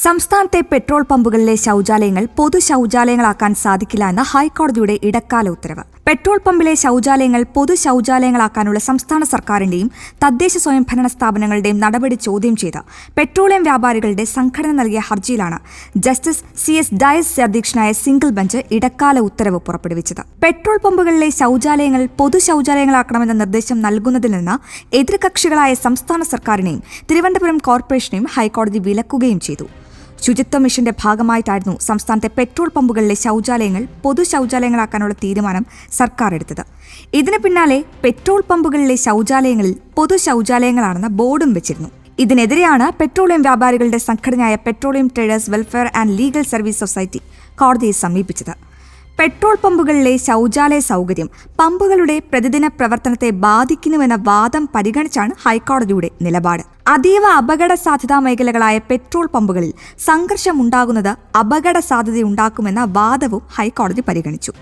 സംസ്ഥാനത്തെ പെട്രോൾ പമ്പുകളിലെ ശൌചാലയങ്ങൾ പൊതു ശൌചാലയങ്ങളാക്കാൻ സാധിക്കില്ല എന്ന ഹൈക്കോടതിയുടെ ഇടക്കാല ഉത്തരവ്. പെട്രോൾ പമ്പിലെ ശൌചാലയങ്ങൾ പൊതു ശൌചാലയങ്ങളാക്കാനുള്ള സംസ്ഥാന സർക്കാരിന്റെയും തദ്ദേശ സ്വയംഭരണ സ്ഥാപനങ്ങളുടെയും നടപടി ചോദ്യം ചെയ്ത് പെട്രോളിയം വ്യാപാരികളുടെ സംഘടന നൽകിയ ഹർജിയിലാണ് ജസ്റ്റിസ് CS ഡയസ് അധ്യക്ഷനായ സിംഗിൾ ബെഞ്ച് ഇടക്കാല ഉത്തരവ് പുറപ്പെടുവിച്ചത്. പെട്രോൾ പമ്പുകളിലെ ശൌചാലയങ്ങൾ പൊതു ശൌചാലയങ്ങളാക്കണമെന്ന നിർദ്ദേശം നൽകുന്നതിൽ നിന്ന് എതിർകക്ഷികളായ സംസ്ഥാന സർക്കാരിനെയും തിരുവനന്തപുരം കോർപ്പറേഷനെയും ഹൈക്കോടതി വിലക്കുകയും ചെയ്തു. ശുചിത്വ മിഷന്റെ ഭാഗമായിട്ടായിരുന്നു സംസ്ഥാനത്തെ പെട്രോൾ പമ്പുകളിലെ ശൌചാലയങ്ങൾ പൊതു ശൌചാലയങ്ങളാക്കാനുള്ള തീരുമാനം സർക്കാർ എടുത്തത്. ഇതിന് പിന്നാലെ പെട്രോൾ പമ്പുകളിലെ ശൌചാലയങ്ങളിൽ പൊതു ശൌചാലയങ്ങളാണെന്ന ബോർഡും വെച്ചിരുന്നു. ഇതിനെതിരെയാണ് പെട്രോളിയം വ്യാപാരികളുടെ സംഘടനയായ petroleum traders welfare and legal service society കോടതിയെ സമീപിച്ചത്. പെട്രോൾ പമ്പുകളിലെ ശൌചാലയ സൗകര്യം പമ്പുകളുടെ പ്രതിദിന പ്രവർത്തനത്തെ ബാധിക്കുന്നുവെന്ന വാദം പരിഗണിച്ചാണ് ഹൈക്കോടതിയുടെ നിലപാട്. അതീവ അപകട സാധ്യതാ മേഖലകളായ പെട്രോൾ പമ്പുകളിൽ സംഘർഷമുണ്ടാകുന്നത് അപകട സാധ്യതയുണ്ടാക്കുമെന്ന വാദവും ഹൈക്കോടതി പരിഗണിച്ചു.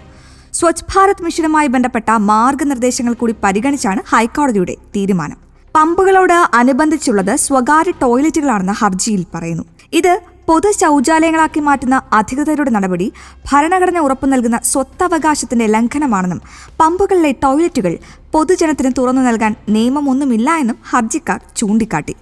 സ്വച്ഛ് ഭാരത് മിഷനുമായി ബന്ധപ്പെട്ട മാർഗനിർദ്ദേശങ്ങൾ കൂടി പരിഗണിച്ചാണ് ഹൈക്കോടതിയുടെ തീരുമാനം. പമ്പുകളോട് അനുബന്ധിച്ചുള്ളത് സ്വകാര്യ ടോയ്ലറ്റുകളാണെന്ന് ഹർജിയിൽ പറയുന്നു. ഇത് പൊതു ശൌചാലയങ്ങളാക്കി മാറ്റുന്ന അധികൃതരുടെ നടപടി ഭരണഘടന ഉറപ്പു നൽകുന്ന സ്വത്തവകാശത്തിന്റെ ലംഘനമാണെന്നും പമ്പുകളിലെ ടോയ്ലറ്റുകൾ പൊതുജനത്തിന് തുറന്നു നൽകാൻ നിയമമൊന്നുമില്ല എന്നും ഹർജിക്കാർ ചൂണ്ടിക്കാട്ടി.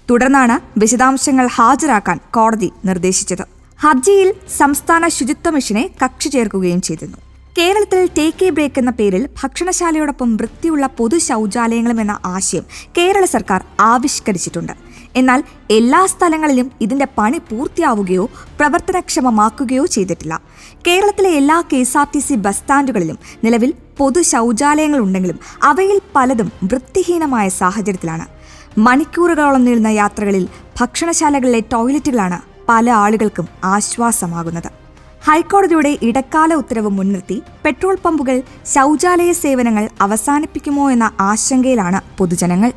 തുടർന്നാണ് വിശദാംശങ്ങൾ ഹാജരാക്കാൻ കോടതി നിർദ്ദേശിച്ചത്. ഹർജിയിൽ സംസ്ഥാന ശുചിത്വ മിഷനെ കക്ഷി ചേർക്കുകയും ചെയ്തിരുന്നു. കേരളത്തിൽ ടേക്ക് എ ബ്രേക്ക് എന്ന പേരിൽ ഭക്ഷണശാലയോടൊപ്പം വൃത്തിയുള്ള പൊതു ശൌചാലയങ്ങളും എന്ന ആശയം കേരള സർക്കാർ ആവിഷ്കരിച്ചിട്ടുണ്ട്. എന്നാൽ എല്ലാ സ്ഥലങ്ങളിലും ഇതിന്റെ പണി പൂർത്തിയാവുകയോ പ്രവർത്തനക്ഷമമാക്കുകയോ ചെയ്തിട്ടില്ല. കേരളത്തിലെ എല്ലാ KSRTC ബസ് സ്റ്റാൻഡുകളിലും നിലവിൽ പൊതു ശൌചാലയങ്ങളുണ്ടെങ്കിലും അവയിൽ പലതും വൃത്തിഹീനമായ സാഹചര്യത്തിലാണ്. മണിക്കൂറുകളോളം നീളുന്ന യാത്രകളിൽ ഭക്ഷണശാലകളിലെ ടോയ്ലറ്റുകളാണ് പല ആളുകൾക്കും ആശ്വാസമാകുന്നത്. ഹൈക്കോടതിയുടെ ഇടക്കാല ഉത്തരവ് മുൻനിർത്തി പെട്രോൾ പമ്പുകൾ ശൌചാലയ സേവനങ്ങൾ അവസാനിപ്പിക്കുമോ എന്ന ആശങ്കയിലാണ് പൊതുജനങ്ങൾ.